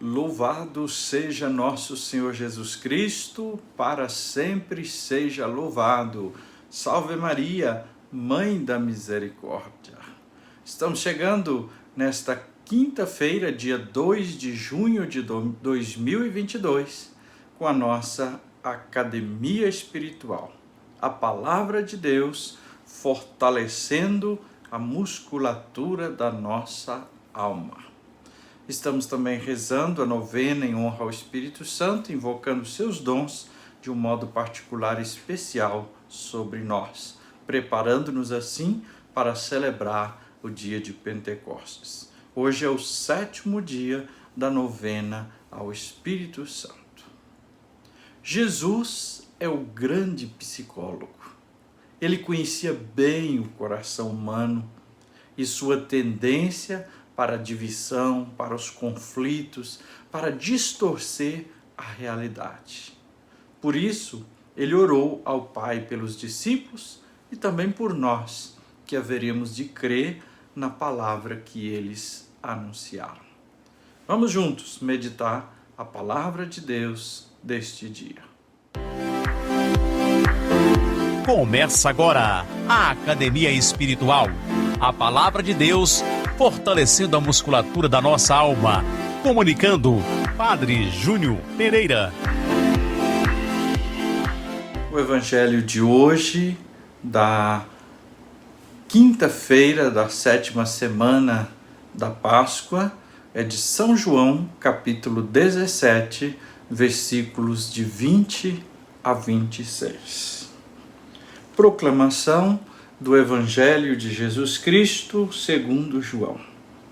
Louvado seja nosso Senhor Jesus Cristo, para sempre seja louvado. Salve Maria, Mãe da Misericórdia. Estamos chegando nesta quinta-feira, dia 2 de junho de 2022, com a nossa Academia Espiritual. A Palavra de Deus fortalecendo a musculatura da nossa alma. Estamos também rezando a novena em honra ao Espírito Santo, invocando seus dons de um modo particular e especial sobre nós, preparando-nos assim para celebrar o dia de Pentecostes. Hoje é o 7º dia da novena ao Espírito Santo. Jesus é o grande psicólogo. Ele conhecia bem o coração humano e sua tendência para a divisão, para os conflitos, para distorcer a realidade. Por isso, ele orou ao Pai pelos discípulos e também por nós, que haveríamos de crer na palavra que eles anunciaram. Vamos juntos meditar a palavra de Deus deste dia. Começa agora a Academia Espiritual. A palavra de Deus fortalecendo a musculatura da nossa alma. Comunicando, Padre Júnior Pereira. O evangelho de hoje, da quinta-feira da 7ª semana da Páscoa, é de São João, capítulo 17, versículos de 20 a 26. Proclamação do Evangelho de Jesus Cristo segundo João.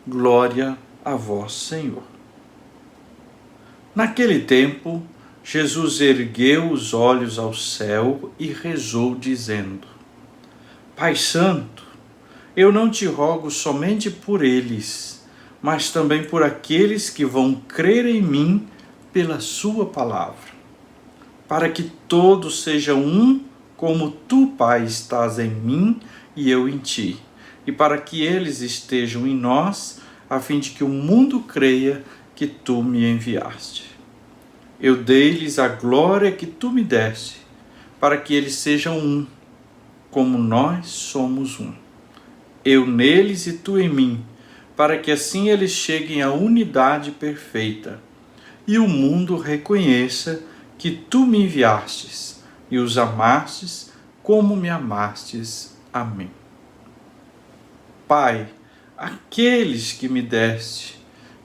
Glória a vós, Senhor. Naquele tempo, Jesus ergueu os olhos ao céu e rezou, dizendo: Pai Santo, eu não te rogo somente por eles, mas também por aqueles que vão crer em mim pela sua palavra, para que todos sejam um, como tu, Pai, estás em mim e eu em ti, e para que eles estejam em nós, a fim de que o mundo creia que tu me enviaste. Eu dei-lhes a glória que tu me deste, para que eles sejam um, como nós somos um. Eu neles e tu em mim, para que assim eles cheguem à unidade perfeita, e o mundo reconheça que tu me enviastes, e os amastes como me amastes a mim. Pai, aqueles que me deste,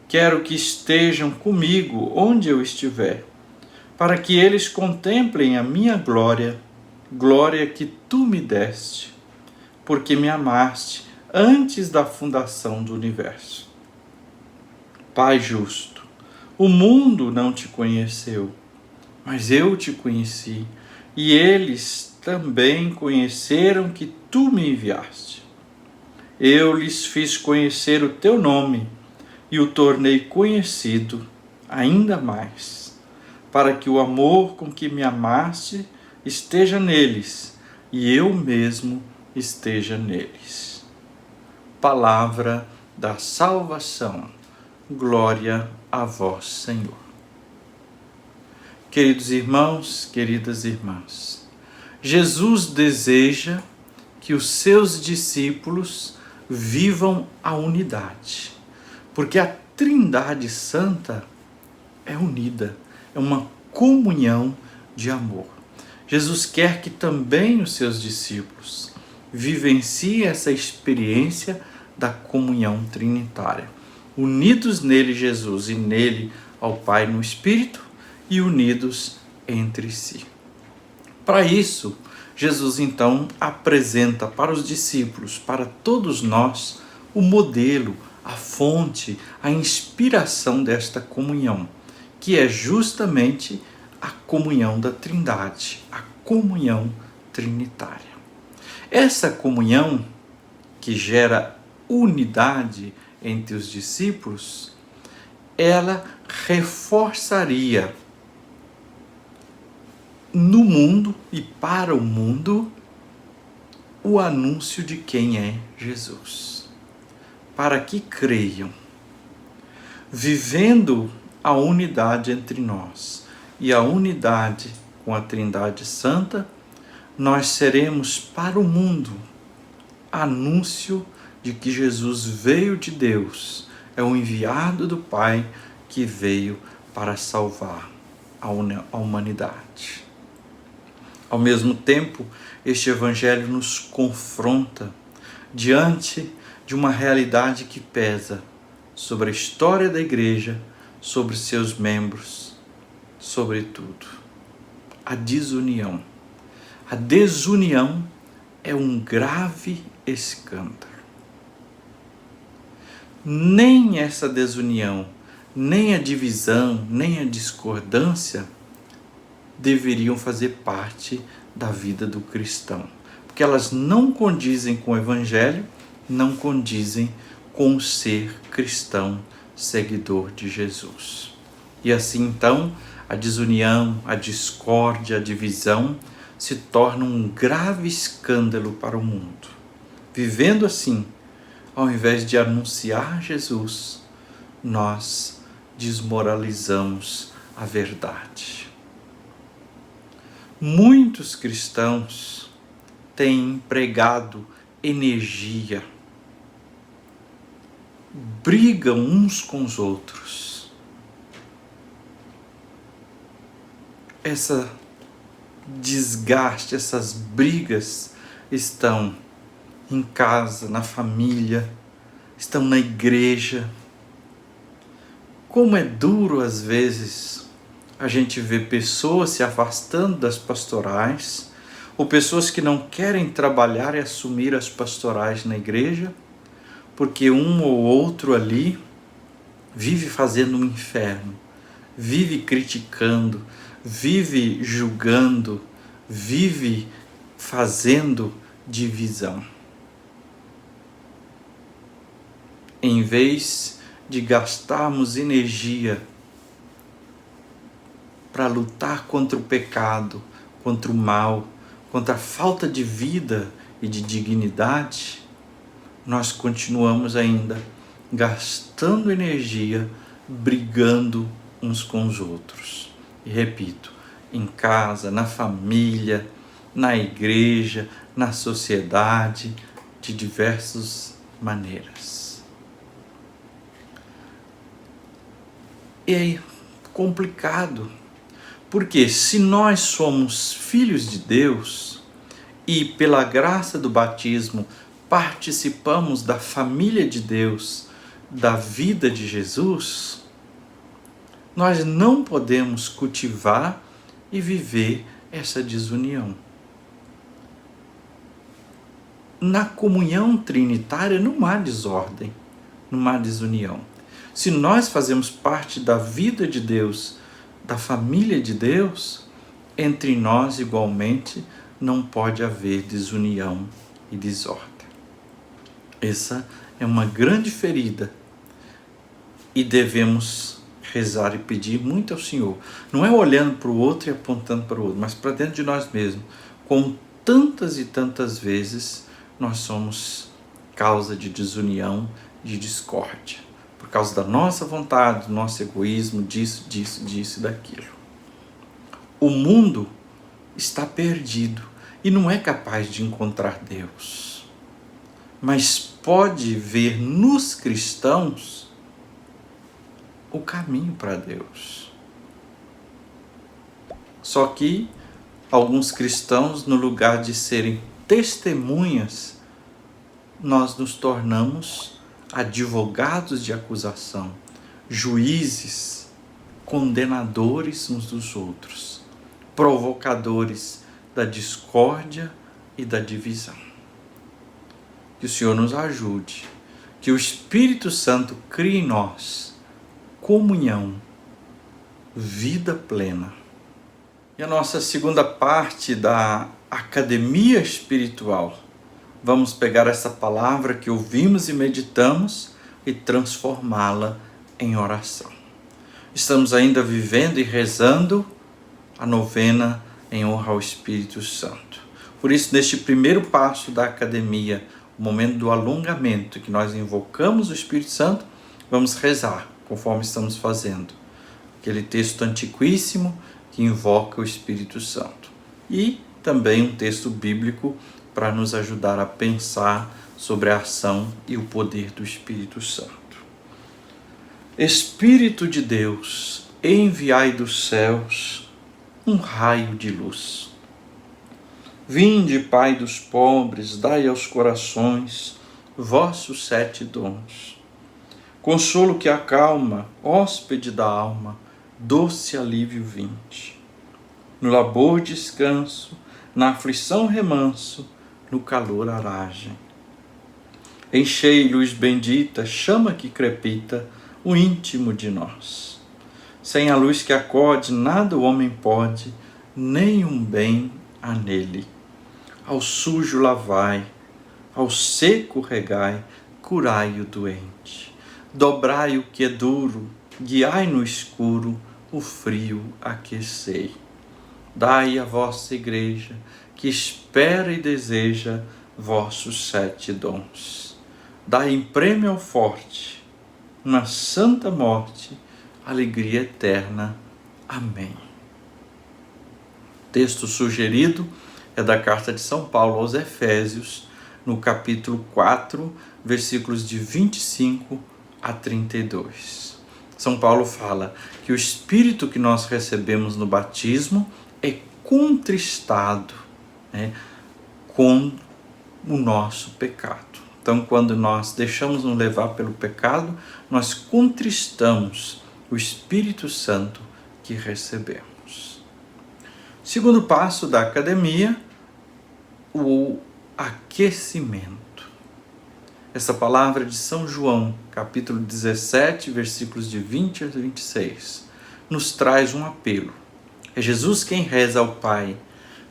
quero que estejam comigo onde eu estiver, para que eles contemplem a minha glória, glória que tu me deste, porque me amaste antes da fundação do universo. Pai justo, o mundo não te conheceu, mas eu te conheci, e eles também conheceram que tu me enviaste. Eu lhes fiz conhecer o teu nome e o tornei conhecido ainda mais, para que o amor com que me amaste esteja neles e eu mesmo esteja neles. Palavra da salvação. Glória a vós, Senhor. Queridos irmãos, queridas irmãs, Jesus deseja que os seus discípulos vivam a unidade, porque a Trindade Santa é unida, é uma comunhão de amor. Jesus quer que também os seus discípulos vivenciem essa experiência da comunhão trinitária, unidos nele, Jesus, e nele ao Pai no Espírito, e unidos entre si. Para isso, Jesus então apresenta para os discípulos, para todos nós, o modelo, a fonte, a inspiração desta comunhão, que é justamente a comunhão da Trindade, a comunhão trinitária. Essa comunhão que gera unidade entre os discípulos, ela reforçaria no mundo e para o mundo o anúncio de quem é Jesus, para que creiam. Vivendo a unidade entre nós e a unidade com a Trindade Santa, nós seremos para o mundo anúncio de que Jesus veio de Deus, é o enviado do Pai que veio para salvar a humanidade. Ao mesmo tempo, este Evangelho nos confronta diante de uma realidade que pesa sobre a história da Igreja, sobre seus membros, sobretudo, a desunião. A desunião é um grave escândalo. Nem essa desunião, nem a divisão, nem a discordância deveriam fazer parte da vida do cristão, porque elas não condizem com o Evangelho, não condizem com o ser cristão, seguidor de Jesus. E assim então, a desunião, a discórdia, a divisão se tornam um grave escândalo para o mundo. Vivendo assim, ao invés de anunciar Jesus, nós desmoralizamos a verdade. Muitos cristãos têm empregado energia, brigam uns com os outros. Esse desgaste, essas brigas estão em casa, na família, estão na igreja. Como é duro às vezes a gente vê pessoas se afastando das pastorais, ou pessoas que não querem trabalhar e assumir as pastorais na igreja, porque um ou outro ali vive fazendo um inferno, vive criticando, vive julgando, vive fazendo divisão. Em vez de gastarmos energia para lutar contra o pecado, contra o mal, contra a falta de vida e de dignidade, nós continuamos ainda gastando energia, brigando uns com os outros. E repito, em casa, na família, na igreja, na sociedade, de diversas maneiras. E é complicado, porque se nós somos filhos de Deus e pela graça do batismo participamos da família de Deus, da vida de Jesus, nós não podemos cultivar e viver essa desunião. Na comunhão trinitária não há desordem, não há desunião. Se nós fazemos parte da vida de Deus, da família de Deus, entre nós igualmente não pode haver desunião e desordem. Essa é uma grande ferida e devemos rezar e pedir muito ao Senhor. Não é olhando para o outro e apontando para o outro, mas para dentro de nós mesmos. Como tantas e tantas vezes nós somos causa de desunião, de discórdia. Por causa da nossa vontade, do nosso egoísmo, disso e daquilo. O mundo está perdido e não é capaz de encontrar Deus. Mas pode ver nos cristãos o caminho para Deus. Só que alguns cristãos, no lugar de serem testemunhas, nós nos tornamos advogados de acusação, juízes, condenadores uns dos outros, provocadores da discórdia e da divisão. Que o Senhor nos ajude, que o Espírito Santo crie em nós comunhão, vida plena. E a nossa segunda parte da academia espiritual, vamos pegar essa palavra que ouvimos e meditamos e transformá-la em oração. Estamos ainda vivendo e rezando a novena em honra ao Espírito Santo. Por isso, neste primeiro passo da academia, o momento do alongamento, que nós invocamos o Espírito Santo, vamos rezar, conforme estamos fazendo. aquele texto antiquíssimo que invoca o Espírito Santo. E também um texto bíblico para nos ajudar a pensar sobre a ação e o poder do Espírito Santo. Espírito de Deus, enviai dos céus um raio de luz. Vinde, Pai dos pobres, dai aos corações vossos 7 dons. Consolo que acalma, hóspede da alma, doce alívio vinde. No labor descanso, na aflição remanso, no calor aragem. Enchei, luz bendita, chama que crepita, o íntimo de nós. Sem a luz que acode, nada o homem pode, nenhum bem há nele. Ao sujo lavai, ao seco regai, curai o doente. Dobrai o que é duro, guiai no escuro, o frio aquecei. Dai à vossa igreja, que espera e deseja vossos 7 dons. Dai em prêmio ao forte, uma santa morte, alegria eterna. Amém. Texto sugerido é da carta de São Paulo aos Efésios, no capítulo 4, versículos de 25 a 32. São Paulo fala que o Espírito que nós recebemos no batismo é contristado, com o nosso pecado. Então, quando nós deixamos nos levar pelo pecado, nós contristamos o Espírito Santo que recebemos. Segundo passo da academia, o aquecimento. Essa palavra de São João, capítulo 17, versículos de 20 a 26, nos traz um apelo. É Jesus quem reza ao Pai,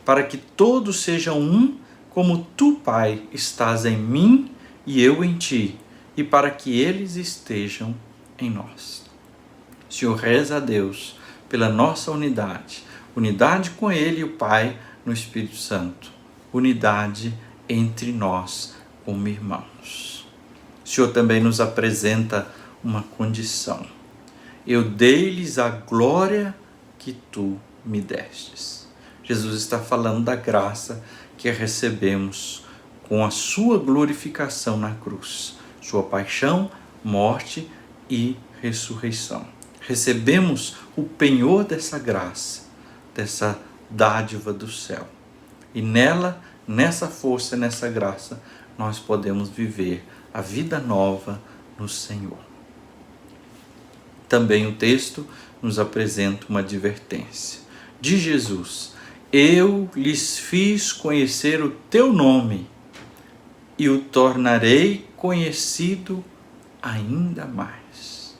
para que todos sejam um, como tu, Pai, estás em mim e eu em ti, e para que eles estejam em nós. O Senhor reza a Deus pela nossa unidade, unidade com Ele e o Pai no Espírito Santo, unidade entre nós como irmãos. O Senhor também nos apresenta uma condição. Eu dei-lhes a glória que tu me destes. Jesus está falando da graça que recebemos com a sua glorificação na cruz, sua paixão, morte e ressurreição. Recebemos o penhor dessa graça, dessa dádiva do céu. E nela, nessa força, nessa graça, nós podemos viver a vida nova no Senhor. Também o texto nos apresenta uma advertência de Jesus. Eu lhes fiz conhecer o teu nome e o tornarei conhecido ainda mais.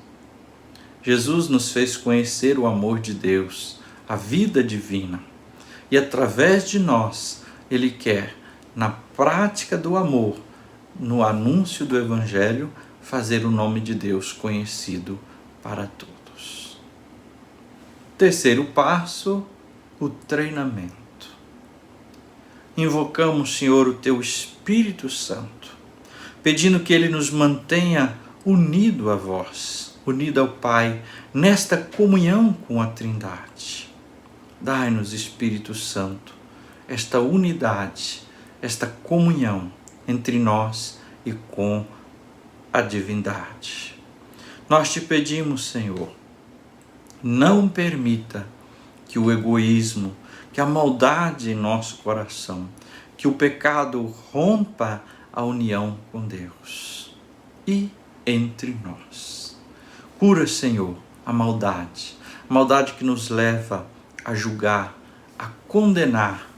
Jesus nos fez conhecer o amor de Deus, a vida divina. E através de nós, Ele quer, na prática do amor, no anúncio do Evangelho, fazer o nome de Deus conhecido para todos. Terceiro passo, o treinamento. Invocamos, Senhor, o Teu Espírito Santo, pedindo que Ele nos mantenha unido a vós, unido ao Pai, nesta comunhão com a Trindade. Dai-nos, Espírito Santo, esta unidade, esta comunhão entre nós e com a divindade. Nós te pedimos, Senhor, não permita que o egoísmo, que a maldade em nosso coração, que o pecado rompa a união com Deus e entre nós. Cura, Senhor, a maldade que nos leva a julgar, a condenar,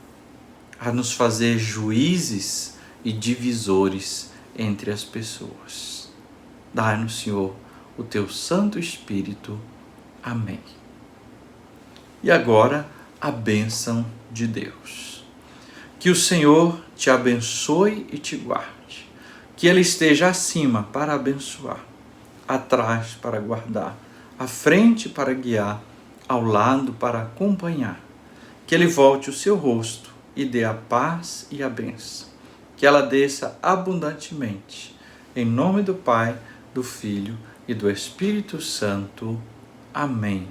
a nos fazer juízes e divisores entre as pessoas. Dai-nos, Senhor, o Teu Santo Espírito. Amém. E agora, a bênção de Deus. Que o Senhor te abençoe e te guarde. Que Ele esteja acima para abençoar, atrás para guardar, à frente para guiar, ao lado para acompanhar. Que Ele volte o seu rosto e dê a paz e a bênção. Que ela desça abundantemente. Em nome do Pai, do Filho e do Espírito Santo. Amém.